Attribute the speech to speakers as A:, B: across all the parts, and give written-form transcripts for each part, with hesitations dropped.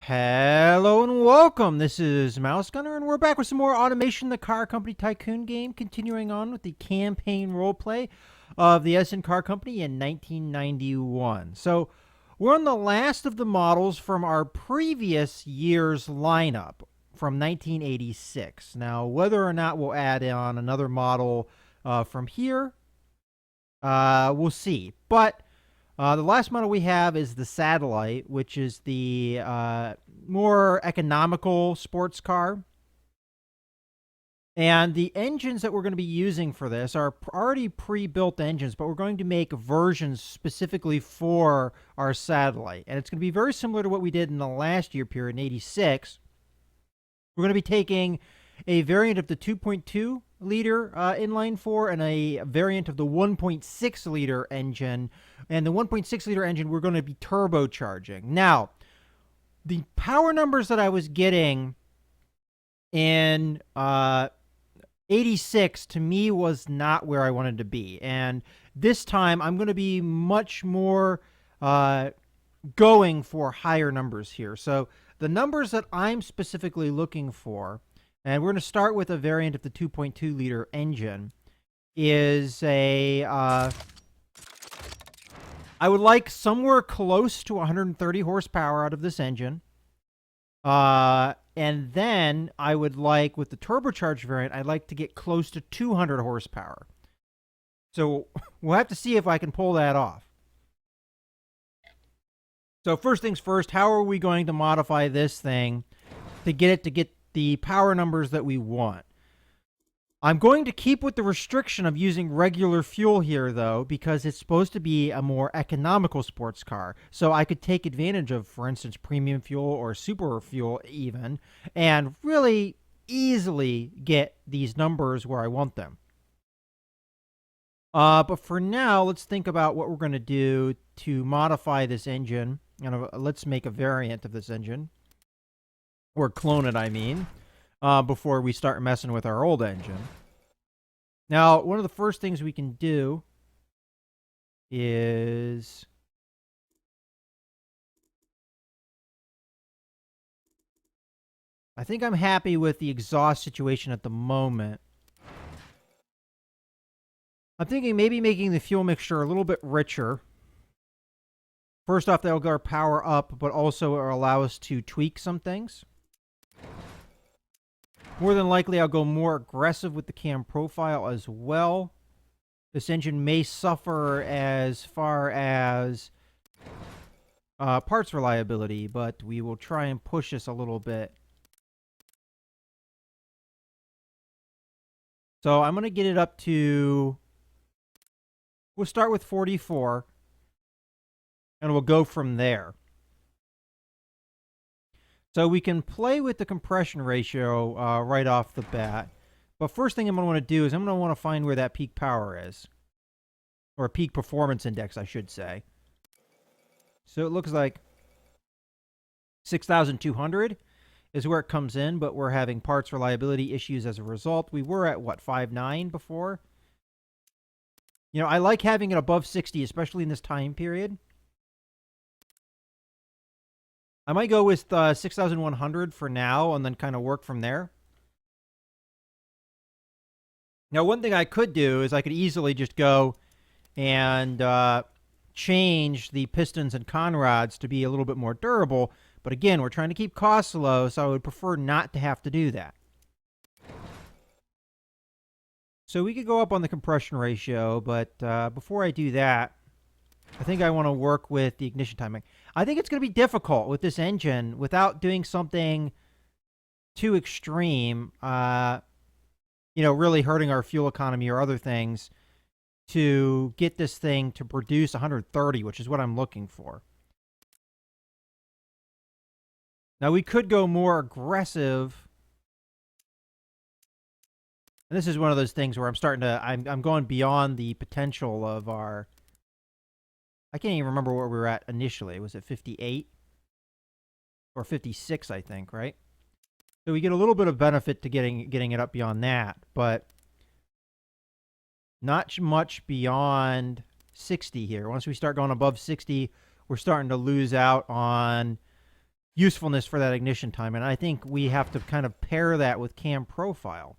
A: Hello and welcome. This is Mouse Gunner, and we're back with some more Automation the Car Company Tycoon game, continuing on with the campaign roleplay of the Edison Car Company in 1991. So we're on the last of the models from our previous year's lineup from 1986. Now, whether or not we'll add on another model from here, we'll see. But the last model we have is the Satellite, which is the more economical sports car. And the engines that we're going to be using for this are already pre-built engines, but we're going to make versions specifically for our Satellite. And it's going to be very similar to what we did in the last year period in 86. We're going to be taking a variant of the 2.2 liter inline four and a variant of the 1.6 liter engine. And the 1.6 liter engine we're going to be turbocharging. Now, the power numbers that I was getting in 86 to me was not where I wanted to be. And this time I'm going to be much more going for higher numbers here. So the numbers that I'm specifically looking for, and we're going to start with a variant of the 2.2 liter engine, is a I would like somewhere close to 130 horsepower out of this engine. And then I would like, with the turbocharged variant, I'd like to get close to 200 horsepower. So we'll have to see if I can pull that off. So first things first, how are we going to modify this thing to get the power numbers that we want? I'm going to keep with the restriction of using regular fuel here, though, because it's supposed to be a more economical sports car. So I could take advantage of, for instance, premium fuel or super fuel even, and really easily get these numbers where I want them. But for now, let's think about what we're going to do to modify this engine. And let's make a variant of this engine, or clone it, I mean, before we start messing with our old engine. Now, one of the first things we can do is I think I'm happy with the exhaust situation at the moment. I'm thinking maybe making the fuel mixture a little bit richer. First off, that'll get our power up, but also it'll allow us to tweak some things. More than likely, I'll go more aggressive with the cam profile as well. This engine may suffer as far as parts reliability, but we will try and push this a little bit. So I'm going to get it up to... We'll start with 44, and we'll go from there. So we can play with the compression ratio right off the bat. But first thing I'm going to want to do is I'm going to want to find where that peak power is. Or peak performance index, I should say. So it looks like 6,200 is where it comes in, but we're having parts reliability issues as a result. We were at, what, 5.9 before? You know, I like having it above 60, especially in this time period. I might go with 6,100 for now and then kind of work from there. Now, one thing I could do is I could easily just go and change the pistons and conrods to be a little bit more durable. But again, we're trying to keep costs low, so I would prefer not to have to do that. So we could go up on the compression ratio, but before I do that, I think I want to work with the ignition timing. I think it's going to be difficult with this engine without doing something too extreme, really hurting our fuel economy or other things, to get this thing to produce 130, which is what I'm looking for. Now, we could go more aggressive. And this is one of those things where I'm going beyond the potential of our... I can't even remember where we were at initially. Was it 58? Or 56, I think, right? So we get a little bit of benefit to getting it up beyond that, but not much beyond 60 here. Once we start going above 60, we're starting to lose out on usefulness for that ignition time, and I think we have to kind of pair that with cam profile.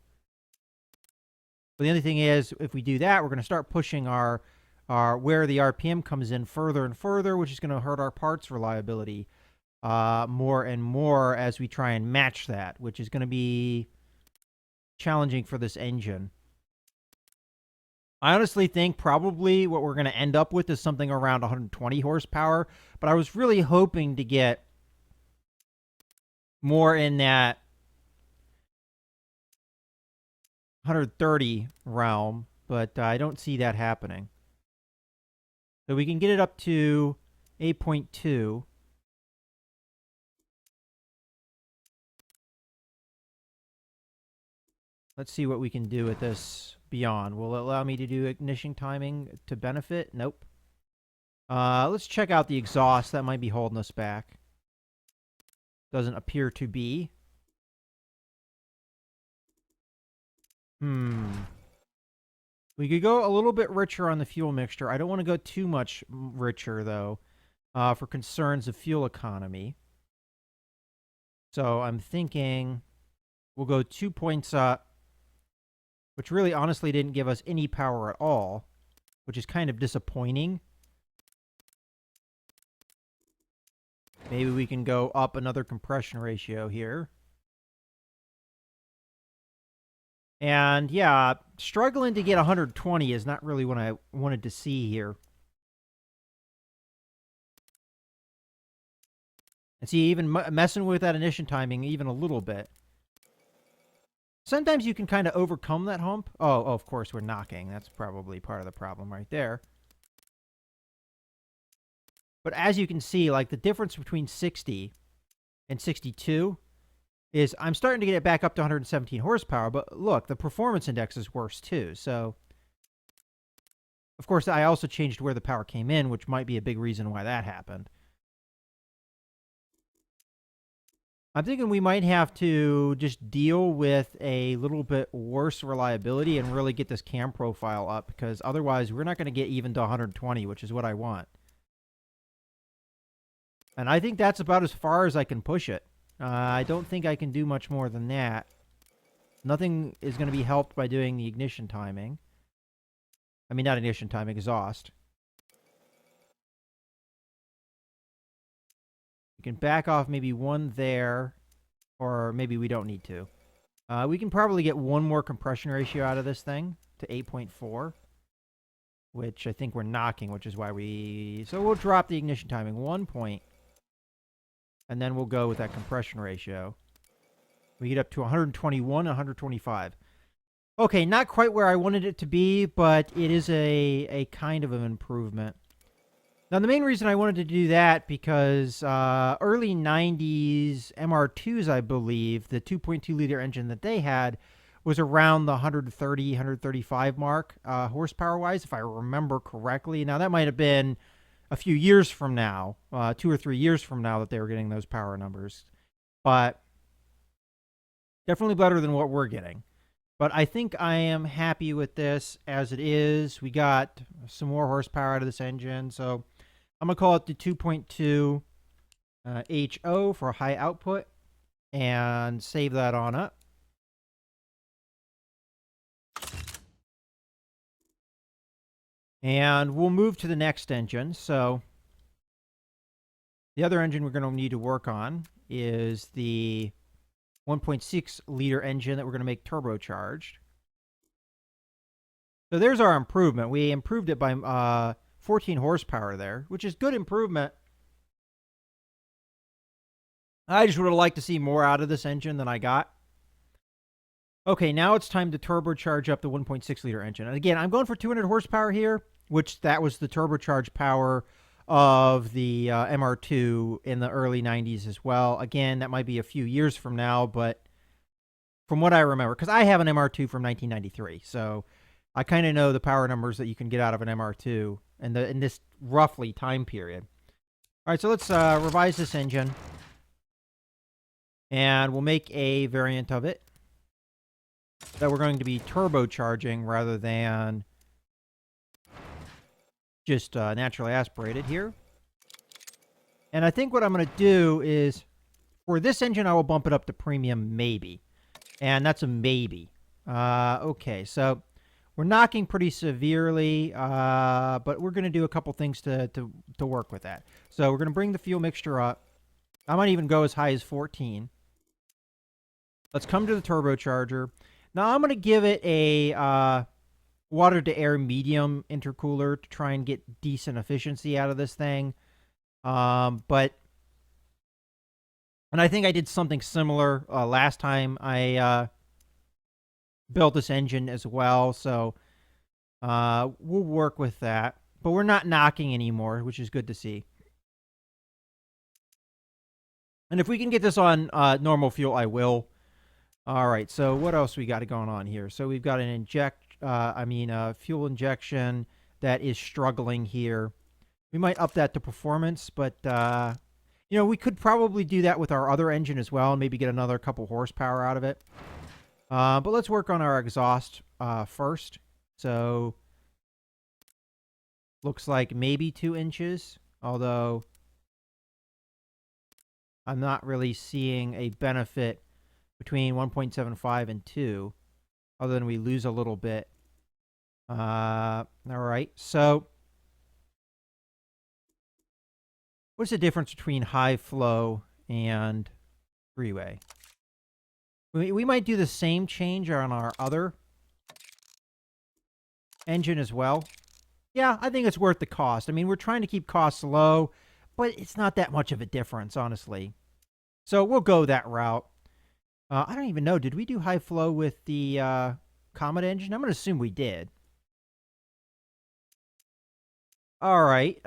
A: But the other thing is, if we do that, we're going to start pushing our where the RPM comes in further and further, which is going to hurt our parts reliability more and more as we try and match that, which is going to be challenging for this engine. I honestly think probably what we're going to end up with is something around 120 horsepower, but I was really hoping to get more in that 130 realm, but I don't see that happening. So we can get it up to 8.2. Let's see what we can do with this beyond. Will it allow me to do ignition timing to benefit? Nope. Let's check out the exhaust. That might be holding us back. Doesn't appear to be. We could go a little bit richer on the fuel mixture. I don't want to go too much richer, though, for concerns of fuel economy. So I'm thinking we'll go 2 points up, which really honestly didn't give us any power at all, which is kind of disappointing. Maybe we can go up another compression ratio here. And yeah, struggling to get 120 is not really what I wanted to see here. And see, even messing with that ignition timing even a little bit. Sometimes you can kind of overcome that hump. Oh, of course, we're knocking. That's probably part of the problem right there. But as you can see, like the difference between 60 and 62 is I'm starting to get it back up to 117 horsepower. But look, the performance index is worse too. So, of course, I also changed where the power came in, which might be a big reason why that happened. I'm thinking we might have to just deal with a little bit worse reliability and really get this cam profile up, because otherwise we're not going to get even to 120, which is what I want. And I think that's about as far as I can push it. I don't think I can do much more than that. Nothing is going to be helped by doing the ignition timing. I mean, not ignition timing, exhaust. We can back off maybe one there, or maybe we don't need to. We can probably get one more compression ratio out of this thing to 8.4, which I think we're knocking, which is why we... So we'll drop the ignition timing 1 point, and then we'll go with that compression ratio. We get up to 121, 125. Okay, not quite where I wanted it to be, but it is a kind of an improvement. Now, the main reason I wanted to do that, because early 90s MR2s, I believe, the 2.2-liter engine that they had was around the 130, 135 mark, horsepower-wise, if I remember correctly. Now, that might have been a few years from now, 2 or 3 years from now, that they were getting those power numbers. But definitely better than what we're getting. But I think I am happy with this as it is. We got some more horsepower out of this engine, so I'm going to call it the 2.2 HO for high output and save that on up. And we'll move to the next engine. So the other engine we're going to need to work on is the 1.6-liter engine that we're going to make turbocharged. So there's our improvement. We improved it by 14 horsepower there, which is good improvement. I just would have liked to see more out of this engine than I got. Okay, now it's time to turbocharge up the 1.6-liter engine. And again, I'm going for 200 horsepower here, which that was the turbocharged power of the MR2 in the early 90s as well. Again, that might be a few years from now, but from what I remember, because I have an MR2 from 1993, so I kind of know the power numbers that you can get out of an MR2 in this roughly time period. All right, so let's revise this engine, and we'll make a variant of it that we're going to be turbocharging rather than just naturally aspirated here. And I think what I'm going to do is For this engine, I will bump it up to premium, maybe. And that's a maybe. Okay, so we're knocking pretty severely, but we're going to do a couple things to work with that. So we're going to bring the fuel mixture up. I might even go as high as 14. Let's come to the turbocharger. Now I'm going to give it a water-to-air medium intercooler to try and get decent efficiency out of this thing. And I think I did something similar last time I built this engine as well. So we'll work with that. But we're not knocking anymore, which is good to see. And if we can get this on normal fuel, I will. All right, so what else we got going on here? So we've got an fuel injection that is struggling here. We might up that to performance, but we could probably do that with our other engine as well and maybe get another couple horsepower out of it. But let's work on our exhaust first. So looks like maybe 2 inches, although I'm not really seeing a benefit between 1.75 and 2, other than we lose a little bit. All right, so what's the difference between high flow and three-way? We might do the same change on our other engine as well. Yeah, I think it's worth the cost. I mean, we're trying to keep costs low, but it's not that much of a difference, honestly. So we'll go that route. I don't even know. Did we do high flow with the Comet engine? I'm going to assume we did. All right.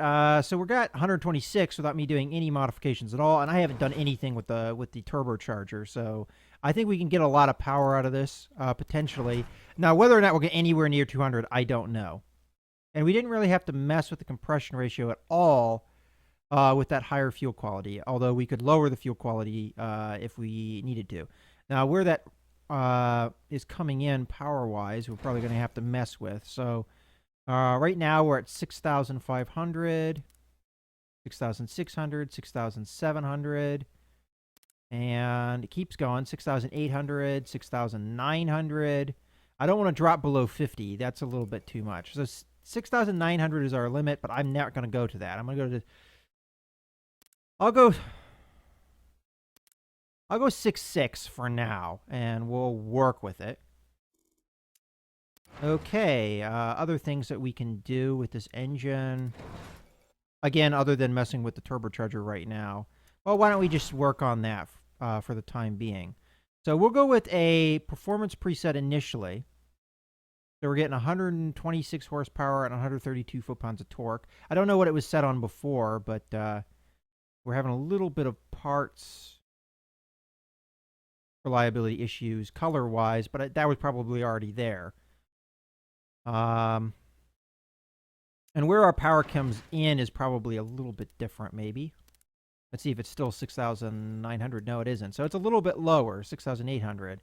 A: So we got 126 without me doing any modifications at all, and I haven't done anything with the turbocharger. So I think we can get a lot of power out of this potentially. Now, whether or not we'll get anywhere near 200, I don't know. And we didn't really have to mess with the compression ratio at all with that higher fuel quality, although we could lower the fuel quality if we needed to. Now, where that is coming in power-wise, we're probably going to have to mess with. So right now, we're at 6,500, 6,600, 6,700, and it keeps going, 6,800, 6,900. I don't want to drop below 50. That's a little bit too much. So 6,900 is our limit, but I'm not going to go to that. I'm going to go to... I'll go 6.6 for now, and we'll work with it. Okay, other things that we can do with this engine. Again, other than messing with the turbocharger right now. Well, why don't we just work on that for the time being. So we'll go with a performance preset initially. So we're getting 126 horsepower and 132 foot-pounds of torque. I don't know what it was set on before, but we're having a little bit of parts reliability issues color-wise, but that was probably already there. And where our power comes in is probably a little bit different, maybe. Let's see if it's still 6,900. No, it isn't. So it's a little bit lower, 6,800.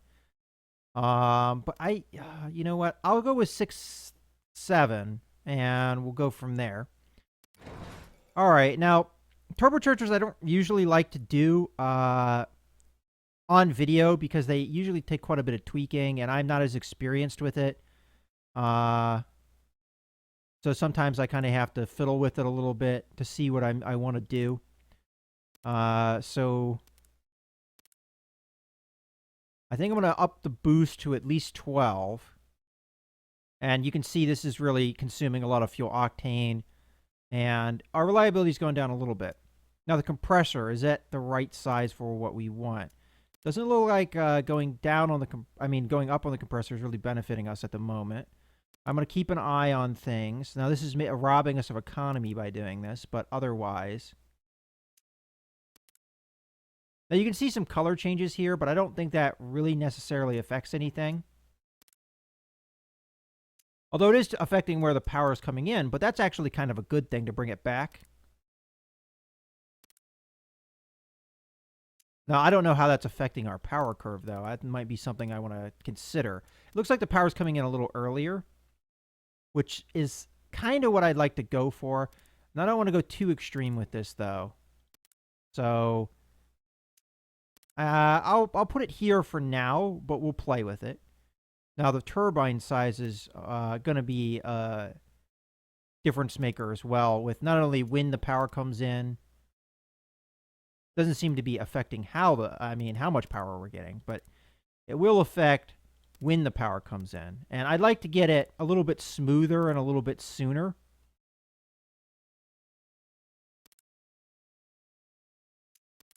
A: But you know what? I'll go with 6.7, and we'll go from there. All right, now turbochargers I don't usually like to do on video because they usually take quite a bit of tweaking, and I'm not as experienced with it. So sometimes I kind of have to fiddle with it a little bit to see what I want to do. So I think I'm going to up the boost to at least 12. And you can see this is really consuming a lot of fuel octane. And our reliability is going down a little bit. Now the compressor, is that the right size for what we want? Doesn't look like going up on the compressor is really benefiting us at the moment. I'm going to keep an eye on things. Now this is robbing us of economy by doing this, but otherwise... Now you can see some color changes here, but I don't think that really necessarily affects anything. Although it is affecting where the power is coming in, but that's actually kind of a good thing to bring it back. Now, I don't know how that's affecting our power curve, though. That might be something I want to consider. It looks like the power's coming in a little earlier, which is kind of what I'd like to go for. And I don't want to go too extreme with this, though. So I'll put it here for now, but we'll play with it. Now the turbine size is going to be a difference maker as well, with not only when the power comes in. Doesn't seem to be affecting how much power we're getting, but it will affect when the power comes in. And I'd like to get it a little bit smoother and a little bit sooner.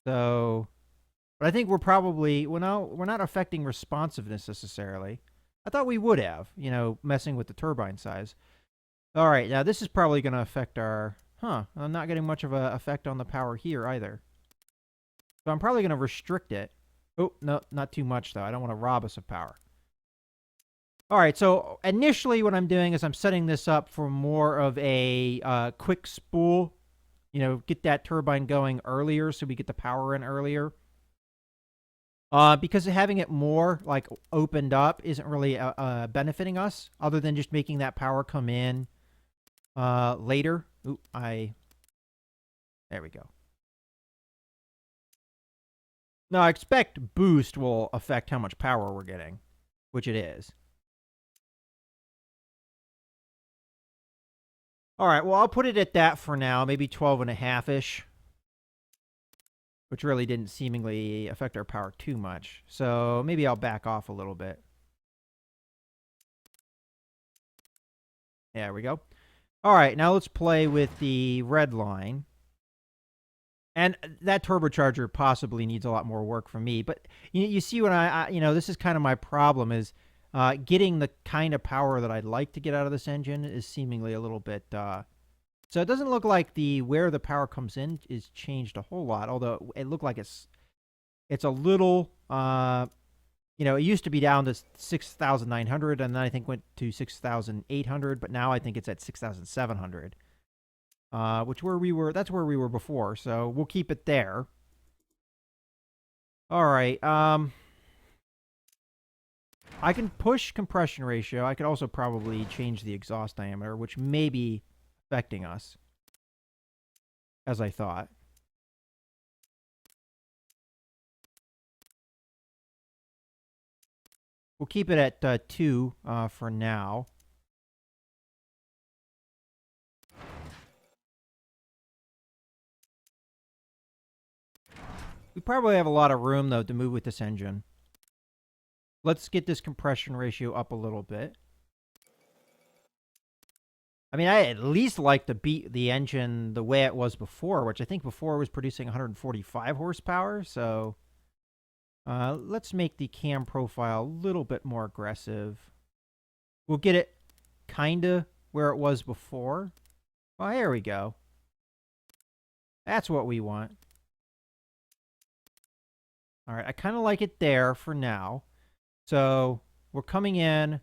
A: So, but I think we're not affecting responsiveness necessarily. I thought we would have, messing with the turbine size. All right, now this is probably going to affect our, I'm not getting much of an effect on the power here either. So I'm probably going to restrict it. Oh, no, not too much though. I don't want to rob us of power. All right, so initially what I'm doing is I'm setting this up for more of a quick spool. Get that turbine going earlier so we get the power in earlier. Because having it more like opened up isn't really benefiting us, other than just making that power come in later. Ooh, there we go. Now I expect boost will affect how much power we're getting, which it is. All right, well, I'll put it at that for now, maybe 12.5-ish, which really didn't seemingly affect our power too much. So maybe I'll back off a little bit. There we go. All right, now let's play with the red line. And that turbocharger possibly needs a lot more work from me. But you see when this is kind of my problem is getting the kind of power that I'd like to get out of this engine is seemingly a little bit... so it doesn't look like where the power comes in is changed a whole lot, although it looked like it's a little... it used to be down to 6,900, and then I think went to 6,800, but now I think it's at 6,700. That's where we were before, so we'll keep it there. All right, I can push compression ratio. I could also probably change the exhaust diameter, which may be affecting us, as I thought. We'll keep it at 2 for now. We probably have a lot of room, though, to move with this engine. Let's get this compression ratio up a little bit. I mean, I at least like to beat the engine the way it was before, which I think before was producing 145 horsepower. So let's make the cam profile a little bit more aggressive. We'll get it kind of where it was before. Oh, here we go. That's what we want. All right, I kind of like it there for now. So we're coming in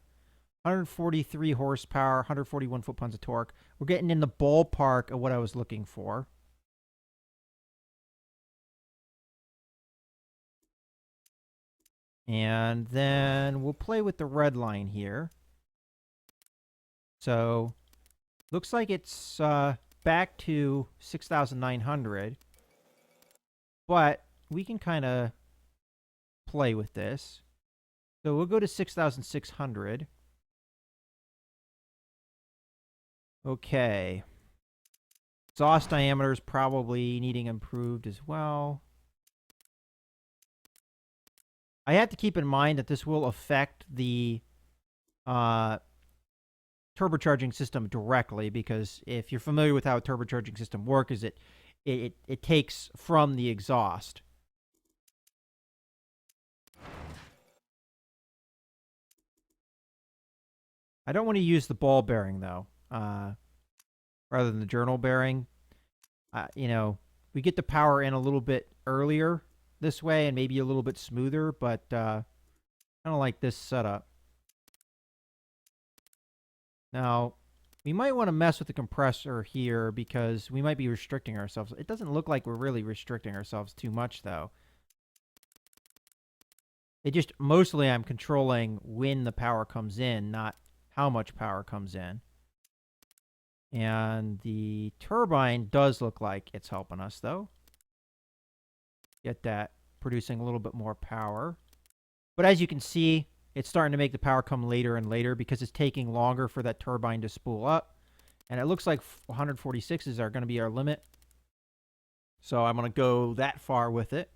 A: 143 horsepower, 141 foot-pounds of torque. We're getting in the ballpark of what I was looking for. And then we'll play with the red line here. So looks like it's back to 6,900. But we can kind of play with this. So we'll go to 6,600. Okay. Exhaust diameter is probably needing improved as well. I have to keep in mind that this will affect the turbocharging system directly, because if you're familiar with how a turbocharging system works, is it takes from the exhaust. I don't want to use the ball bearing, though, rather than the journal bearing. We get the power in a little bit earlier this way and maybe a little bit smoother, but I don't like this setup. Now, we might want to mess with the compressor here because we might be restricting ourselves. It doesn't look like we're really restricting ourselves too much, though. It just, mostly I'm controlling when the power comes in, not how much power comes in. And the turbine does look like it's helping us, though. Get that producing a little bit more power. But as you can see, it's starting to make the power come later and later because it's taking longer for that turbine to spool up. And it looks like 146s are going to be our limit. So I'm going to go that far with it.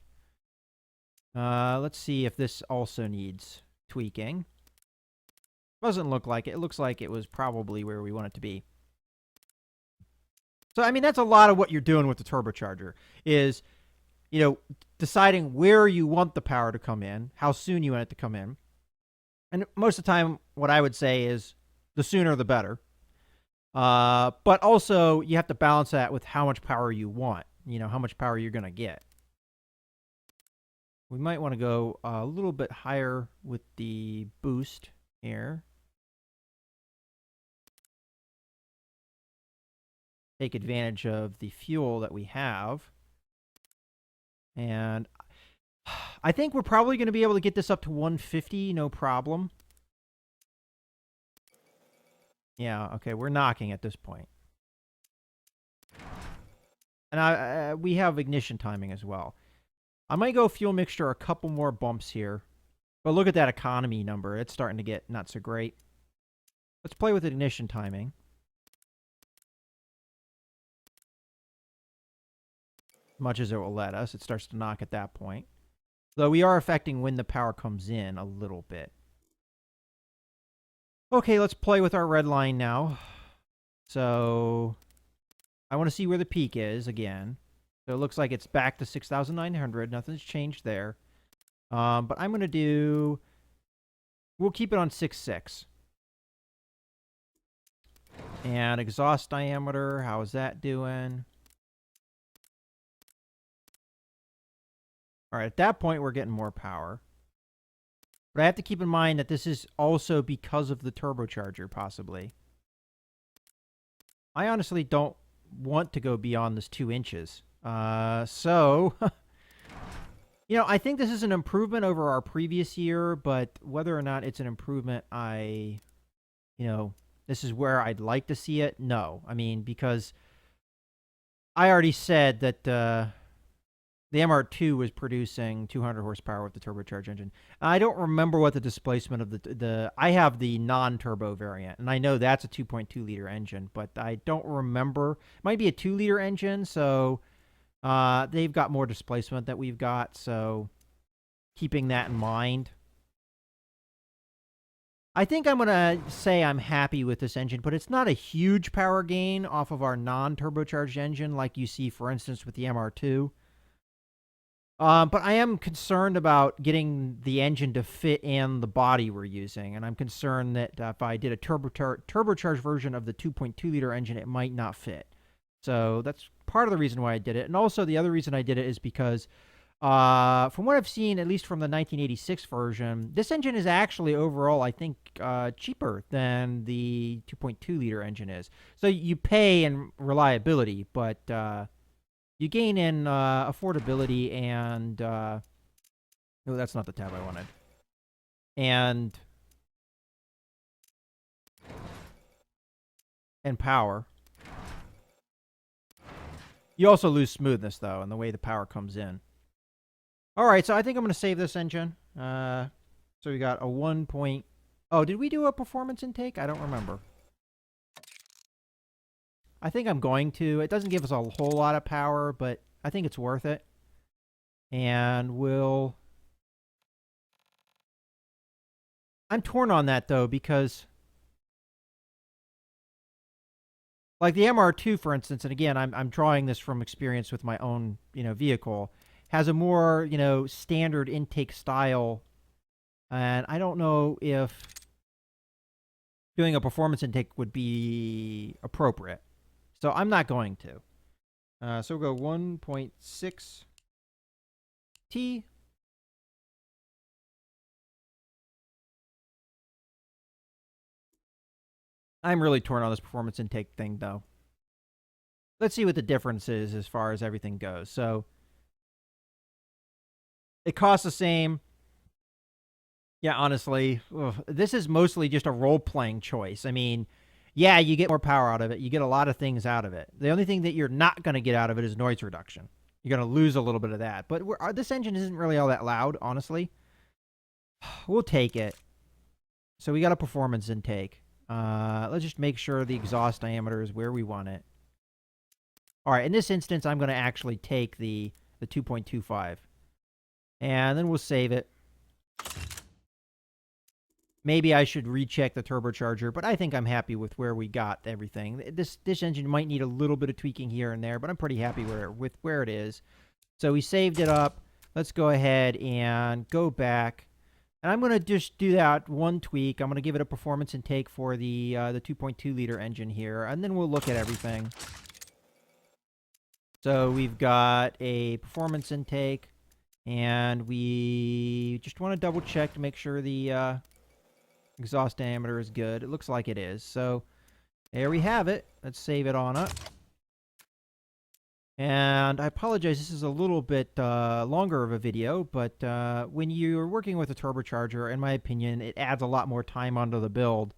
A: Let's see if this also needs tweaking. Doesn't look like it. It looks like it was probably where we want it to be. So, I mean, that's a lot of what you're doing with the turbocharger is, you know, deciding where you want the power to come in, how soon you want it to come in. And most of the time, what I would say is the sooner the better. But also, you have to balance that with how much power you want, you know, how much power you're going to get. We might want to go a little bit higher with the boost here. Take advantage of the fuel that we have. And I think we're probably going to be able to get this up to 150, no problem. Yeah, okay, we're knocking at this point. And we have ignition timing as well. I might go fuel mixture a couple more bumps here. But look at that economy number. It's starting to get not so great. Let's play with ignition timing. Much as it will let us. It starts to knock at that point. Though we are affecting when the power comes in a little bit. Okay, let's play with our red line now. So I want to see where the peak is again. So it looks like it's back to 6,900. Nothing's changed there. But I'm going to do... We'll keep it on 6.6. And exhaust diameter, how is that doing? All right, at that point, we're getting more power. But I have to keep in mind that this is also because of the turbocharger, possibly. I honestly don't want to go beyond this 2 inches. So, you know, I think this is an improvement over our previous year, but whether or not it's an improvement, you know, this is where I'd like to see it. No, I mean, because I already said that, the MR2 was producing 200 horsepower with the turbocharged engine. I don't remember what the displacement of the I have the non-turbo variant, and I know that's a 2.2-liter engine, but I don't remember. It might be a 2-liter engine, so they've got more displacement that we've got, so keeping that in mind. I think I'm going to say I'm happy with this engine, but it's not a huge power gain off of our non-turbocharged engine like you see, for instance, with the MR2. But I am concerned about getting the engine to fit in the body we're using, and I'm concerned that if I did a turbocharged version of the 2.2-liter engine, it might not fit. So that's part of the reason why I did it. And also the other reason I did it is because from what I've seen, at least from the 1986 version, this engine is actually overall, I think, cheaper than the 2.2-liter engine is. So you pay in reliability, but... you gain in affordability and... no, that's not the tab I wanted. And power. You also lose smoothness, though, and the way the power comes in. Alright, so I think I'm going to save this engine. So we got a 1 point... Oh, did we do a performance intake? I don't remember. I think I'm going to. It doesn't give us a whole lot of power, but I think it's worth it. And we'll... I'm torn on that, though, because... Like the MR2, for instance, and again, I'm drawing this from experience with my own, you know, vehicle, has a more, you know, standard intake style. And I don't know if doing a performance intake would be appropriate. So I'm not going to. So we'll go 1.6 T. I'm really torn on this performance intake thing, though. Let's see what the difference is as far as everything goes. So it costs the same. Yeah, honestly, this is mostly just a role-playing choice. I mean... Yeah, you get more power out of it. You get a lot of things out of it. The only thing that you're not going to get out of it is noise reduction. you're going to lose a little bit of that. But this engine isn't really all that loud, honestly. We'll take it. So we got a performance intake. Let's just make sure the exhaust diameter is where we want it. All right, in this instance, I'm going to actually take the 2.25. And then we'll save it. Maybe I should recheck the turbocharger, but I think I'm happy with where we got everything. This engine might need a little bit of tweaking here and there, but I'm pretty happy with where it is. So we saved it up. Let's go ahead and go back. And I'm going to just do that one tweak. I'm going to give it a performance intake for the 2.2 liter engine here, and then we'll look at everything. So we've got a performance intake, and we just want to double check to make sure the exhaust diameter is good. It looks like it is. So there we have it. Let's save it on up. And I apologize, this is a little bit longer of a video, but when you're working with a turbocharger, in my opinion, it adds a lot more time onto the build.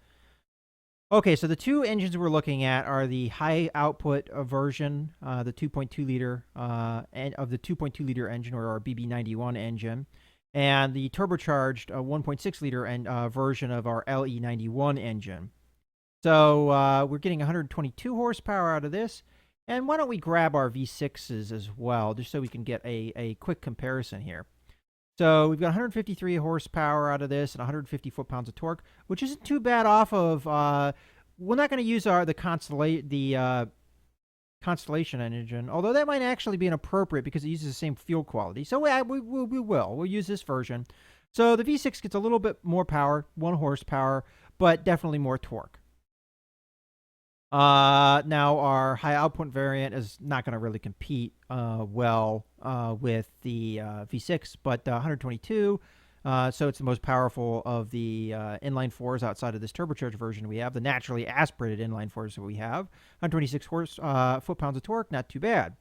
A: Okay, so the two engines we're looking at are the high output version, the 2.2 liter of the 2.2 liter engine, or our BB91 engine, and the turbocharged 1.6 liter version of our LE91 engine. So we're getting 122 horsepower out of this. And why don't we grab our V6s as well, just so we can get a quick comparison here. So we've got 153 horsepower out of this and 150 foot-pounds of torque, which isn't too bad off of... we're not going to use the Constellation engine, although that might actually be inappropriate because it uses the same fuel quality. So we will. We'll use this version. So the V6 gets a little bit more power, 1 horsepower, but definitely more torque. Now our high output variant is not going to really compete well with the V6, but 122. So it's the most powerful of the inline fours outside of this turbocharged version we have. The naturally aspirated inline fours that we have. 126 foot-pounds of torque, not too bad.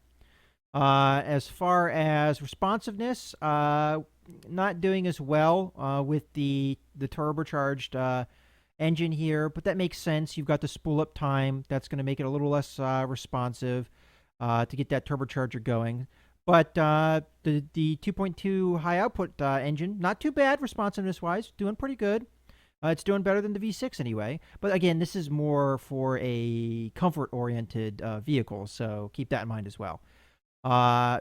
A: As far as responsiveness, not doing as well with the turbocharged engine here, but that makes sense. You've got the spool up time. That's going to make it a little less responsive to get that turbocharger going. But the 2.2 high output engine, not too bad responsiveness wise, doing pretty good. It's doing better than the V6 anyway. But again, this is more for a comfort oriented vehicle, so keep that in mind as well.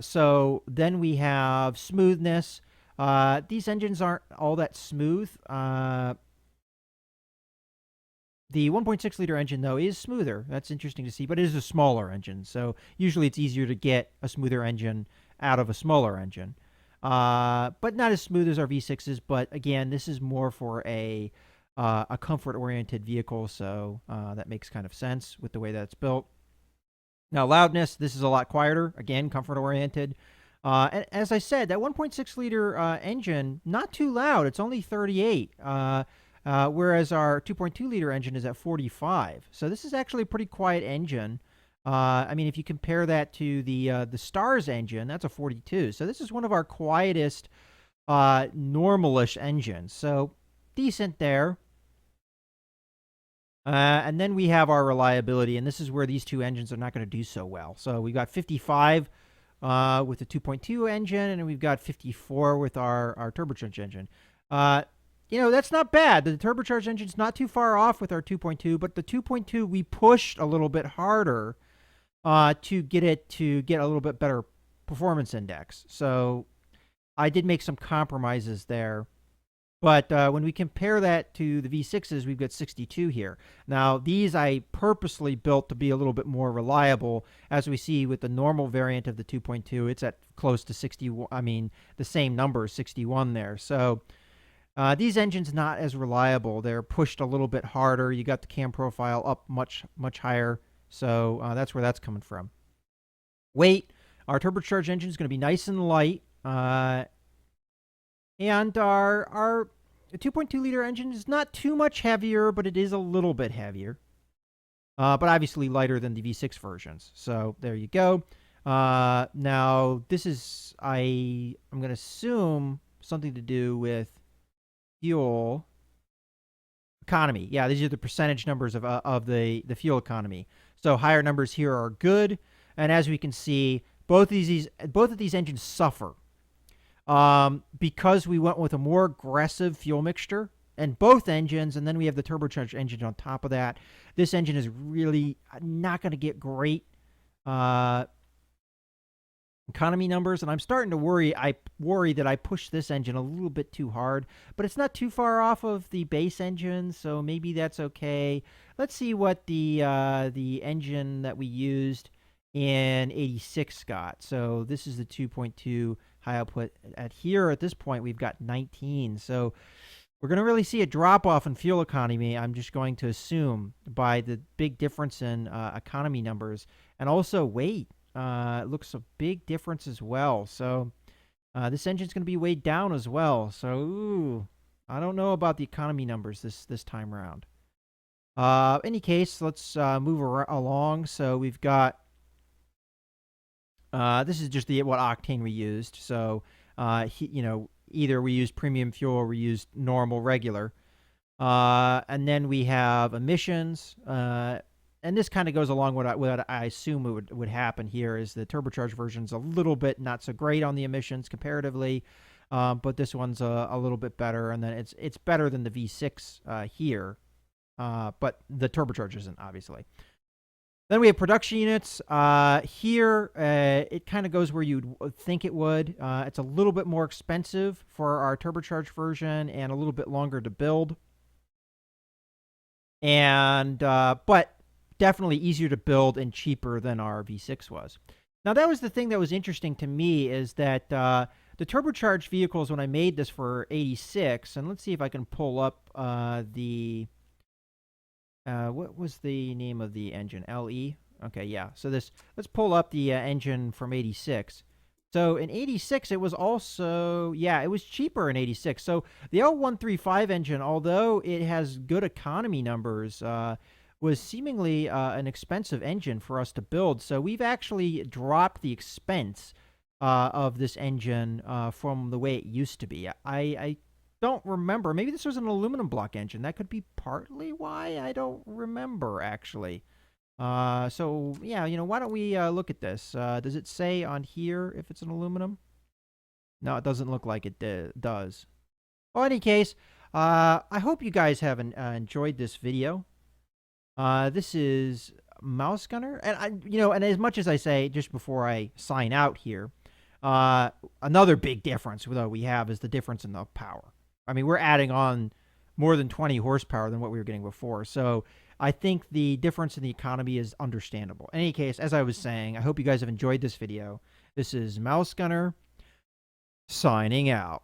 A: So then we have smoothness. These engines aren't all that smooth. The 1.6 liter engine, though, is smoother. That's interesting to see, but it is a smaller engine. So usually it's easier to get a smoother engine out of a smaller engine. But not as smooth as our V6s. But again, this is more for a comfort-oriented vehicle, so that makes kind of sense with the way that it's built. Now, loudness, this is a lot quieter. Again, comfort-oriented. And as I said, that 1.6 liter engine, not too loud. It's only 38. Whereas our 2.2 liter engine is at 45. So this is actually a pretty quiet engine. I mean, if you compare that to the Stars engine, that's a 42. So this is one of our quietest normalish engines. So decent there. And then we have our reliability, and this is where these two engines are not going to do so well. So we've got 55 with the 2.2 engine, and we've got 54 with our turbocharged engine. You know, that's not bad. The turbocharged engine's not too far off with our 2.2, but the 2.2 we pushed a little bit harder to get it to get a little bit better performance index. So I did make some compromises there. But when we compare that to the V6s, we've got 62 here. Now, these I purposely built to be a little bit more reliable. As we see with the normal variant of the 2.2, it's at close to 61. I mean, the same number, 61 there. So these engines not as reliable. They're pushed a little bit harder. You got the cam profile up much higher. So that's where that's coming from. Weight, our turbocharged engine is going to be nice and light. And our 2.2 liter engine is not too much heavier, but it is a little bit heavier. But obviously lighter than the V6 versions. So there you go. Now, this is, I'm going to assume, something to do with fuel economy. Yeah, these are the percentage numbers of the fuel economy. So higher numbers here are good. And as we can see, both of these engines suffer because we went with a more aggressive fuel mixture and both engines, and then we have the turbocharged engine on top of that. This engine is really not going to get great economy numbers, and I'm starting to worry. I worry that I pushed this engine a little bit too hard, but it's not too far off of the base engine, so maybe that's okay. Let's see what the engine that we used in 86 got. So this is the 2.2 high output. At this point, we've got 19. So we're going to really see a drop-off in fuel economy, I'm just going to assume, by the big difference in economy numbers. And also weight. It looks a big difference as well. So this engine's going to be weighed down as well. So, ooh, I don't know about the economy numbers this time around. Any case, let's move along. So we've got, this is just what octane we used. So, either we used premium fuel or we used normal, regular. And then we have emissions. And this kind of goes along with what I assume would happen here is the turbocharged version's a little bit not so great on the emissions comparatively, but this one's a little bit better, and then it's better than the V6 here, but the turbocharged isn't, obviously. Then we have production units. Here, it kind of goes where you'd think it would. It's a little bit more expensive for our turbocharged version and a little bit longer to build. And but definitely easier to build and cheaper than our V6 was. Now, that was the thing that was interesting to me, is that the turbocharged vehicles, when I made this for 86, and let's see if I can pull up what was the name of the engine? LE? Okay, yeah. So let's pull up the engine from 86. So in 86, it was also, it was cheaper in 86. So the L135 engine, although it has good economy numbers, was seemingly an expensive engine for us to build. So we've actually dropped the expense of this engine from the way it used to be. I don't remember. Maybe this was an aluminum block engine. That could be partly why. I don't remember, actually. So, yeah, why don't we look at this? Does it say on here if it's an aluminum? No, it doesn't look like it does. Well, in any case, I hope you guys have enjoyed this video. This is Mouse Gunner, and and as much as I say, just before I sign out here, another big difference though we have is the difference in the power. I mean, we're adding on more than 20 horsepower than what we were getting before. So I think the difference in the economy is understandable. In any case, as I was saying, I hope you guys have enjoyed this video. This is Mouse Gunner signing out.